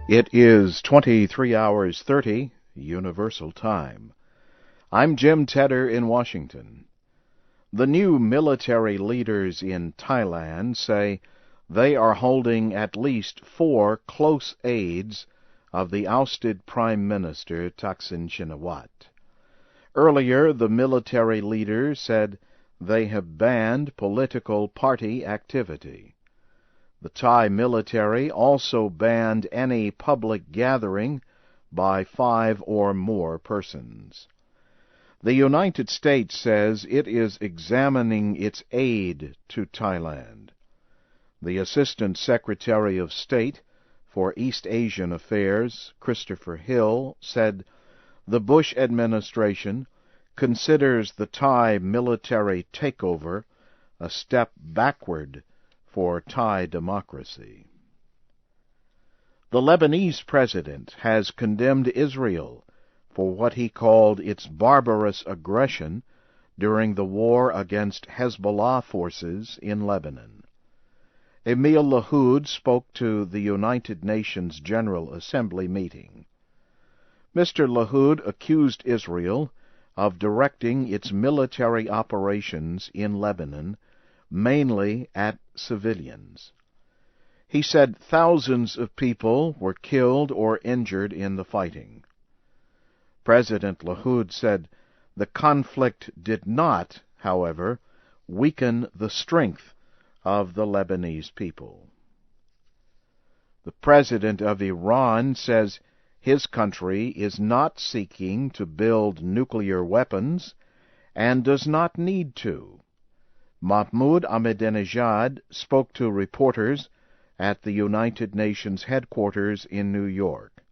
It is 23 hours 30 Universal Time. I'm Jim Tedder in Washington. The new military leaders in Thailand say they are holding at least 4 close aides of the ousted Prime Minister Thaksin Shinawatra. Earlier, the military leader said they have banned political party activity. The Thai military also banned any public gathering by 5 or more persons. The United States says it is examining its aid to Thailand. The Assistant Secretary of State for East Asian Affairs, Christopher Hill, said the Bush administration considers the Thai military takeover a step backward for Thai democracy. The Lebanese president has condemned Israel for what he called its barbarous aggression during the war against Hezbollah forces in Lebanon. Emil Lahoud spoke to the United Nations General Assembly meeting. Mr. Lahoud accused Israel of directing its military operations in Lebanon mainly at civilians. He said thousands of people were killed or injured in the fighting. President Lahoud said the conflict did not, however, weaken the strength of the Lebanese people. The president of Iran says his country is not seeking to build nuclear weapons and does not need to. Mahmoud Ahmadinejad spoke to reporters at the United Nations headquarters in New York.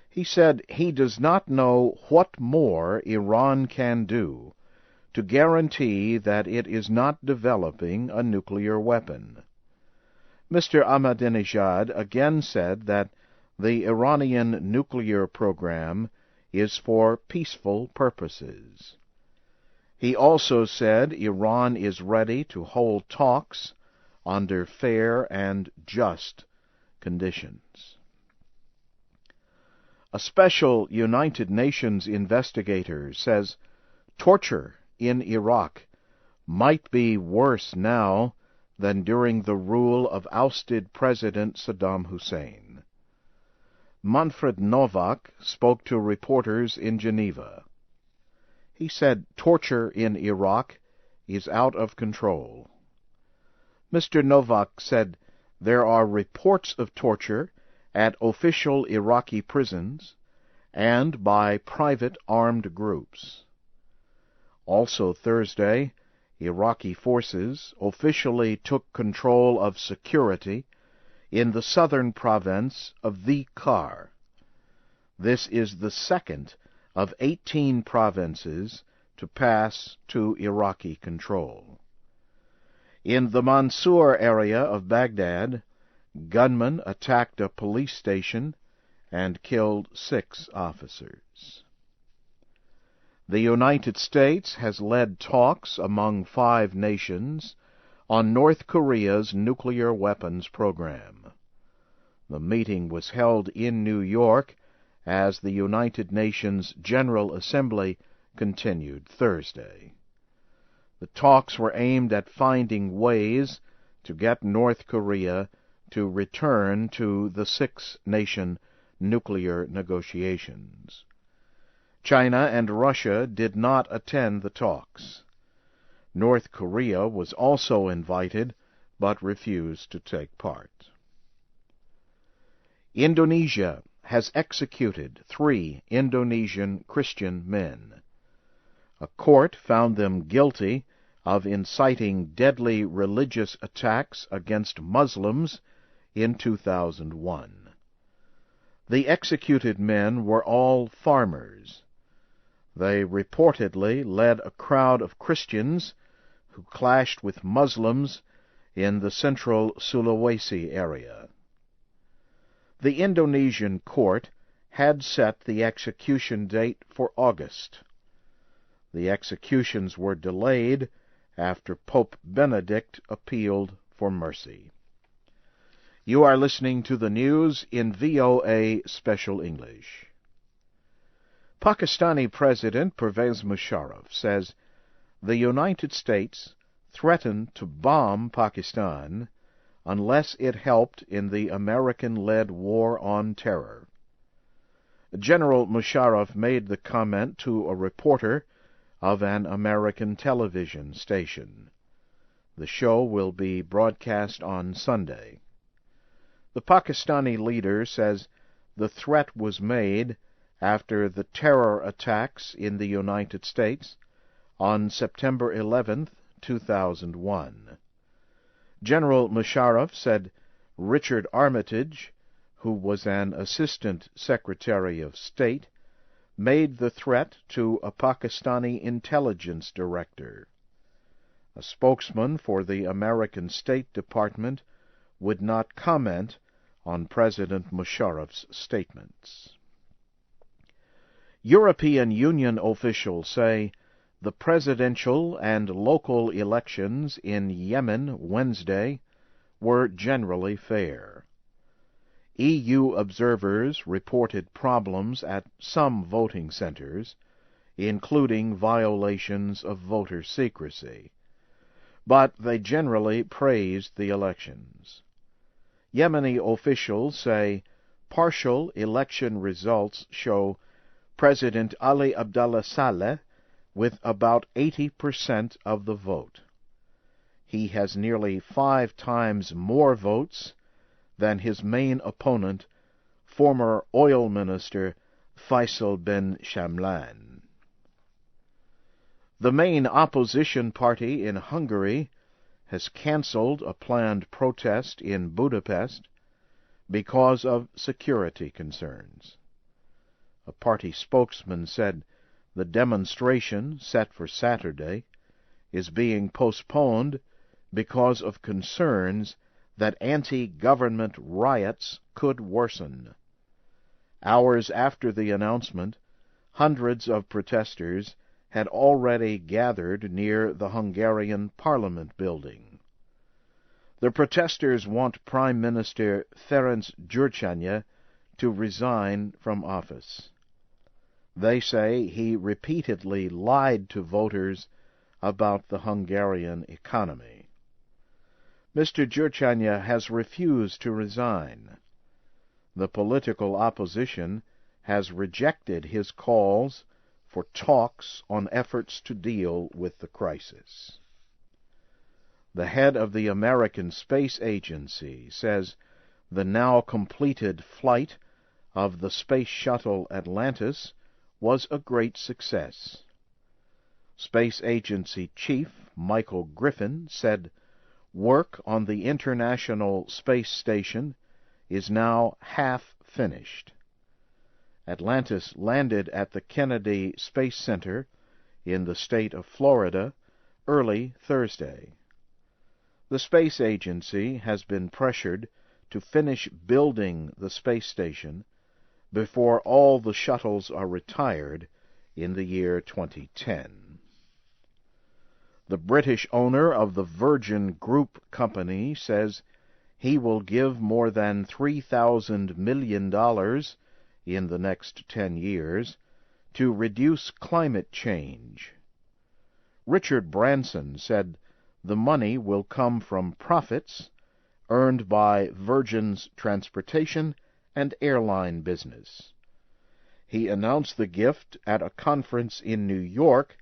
He said he does not know what more Iran can do to guarantee that it is not developing a nuclear weapon. Mr. Ahmadinejad again said that the Iranian nuclear program is for peaceful purposes. He also said Iran is ready to hold talks under fair and just conditions. A special United Nations investigator says torture in Iraq might be worse now than during the rule of ousted President Saddam Hussein. Manfred Novak spoke to reporters in Geneva. He said torture in Iraq is out of control. Mr. Novak said there are reports of torture at official Iraqi prisons and by private armed groups. Also Thursday, Iraqi forces officially took control of security in the southern province of the Kar. This is the second of 18 provinces to pass to Iraqi control. In the Mansour area of Baghdad, gunmen attacked a police station and killed 6 officers. The United States has led talks among 5 nations on North Korea's nuclear weapons program. The meeting was held in New York as the United Nations General Assembly continued Thursday. The talks were aimed at finding ways to get North Korea to return to the 6-nation nuclear negotiations. China and Russia did not attend the talks. North Korea was also invited, but refused to take part. Indonesia has executed 3 Indonesian Christian men. A court found them guilty of inciting deadly religious attacks against Muslims in 2001. The executed men were all farmers. They reportedly led a crowd of Christians who clashed with Muslims in the central Sulawesi area. The Indonesian court had set the execution date for August. The executions were delayed after Pope Benedict appealed for mercy. You are listening to the news in VOA Special English. Pakistani President Pervez Musharraf says the United States threatened to bomb Pakistan unless it helped in the American-led war on terror. General Musharraf made the comment to a reporter of an American television station. The show will be broadcast on Sunday. The Pakistani leader says the threat was made after the terror attacks in the United States on September 11, 2001. General Musharraf said Richard Armitage, who was an Assistant Secretary of State, made the threat to a Pakistani intelligence director. A spokesman for the American State Department would not comment on President Musharraf's statements. European Union officials say the presidential and local elections in Yemen Wednesday were generally fair. EU observers reported problems at some voting centers, including violations of voter secrecy, but they generally praised the elections. Yemeni officials say partial election results show President Ali Abdullah Saleh with about 80% of the vote. He has nearly 5 times more votes than his main opponent, former oil minister Faisal bin Shamlan. The main opposition party in Hungary has cancelled a planned protest in Budapest because of security concerns. A party spokesman said the demonstration, set for Saturday, is being postponed because of concerns that anti-government riots could worsen. Hours after the announcement, hundreds of protesters had already gathered near the Hungarian Parliament building. The protesters want Prime Minister Ferenc Gyurcsány to resign from office. They say he repeatedly lied to voters about the Hungarian economy. Mr. Gyurcsány has refused to resign. The political opposition has rejected his calls for talks on efforts to deal with the crisis. The head of the American Space Agency says the now completed flight of the Space Shuttle Atlantis was a great success. Space Agency Chief Michael Griffin said work on the International Space Station is now half finished. Atlantis landed at the Kennedy Space Center in the state of Florida early Thursday. The space agency has been pressured to finish building the space station before all the shuttles are retired in the year 2010. The British owner of the Virgin Group company says he will give more than $3,000 million in the next 10 years to reduce climate change. Richard Branson said the money will come from profits earned by Virgin's transportation and airline business. He announced the gift at a conference in New York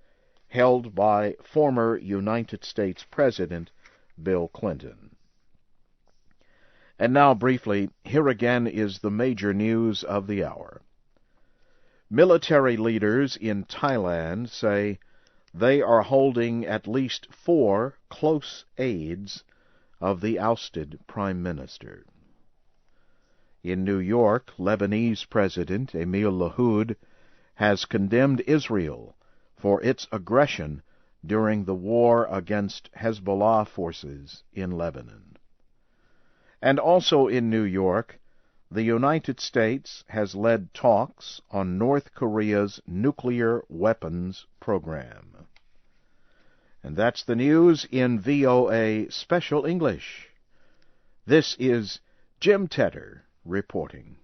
held by former United States President Bill Clinton. And now, briefly, here again is the major news of the hour. Military leaders in Thailand say they are holding at least 4 close aides of the ousted Prime Minister. In New York, Lebanese President Emil Lahoud has condemned Israel for its aggression during the war against Hezbollah forces in Lebanon. And also in New York, the United States has led talks on North Korea's nuclear weapons program. And that's the news in VOA Special English. This is Jim Tedder reporting.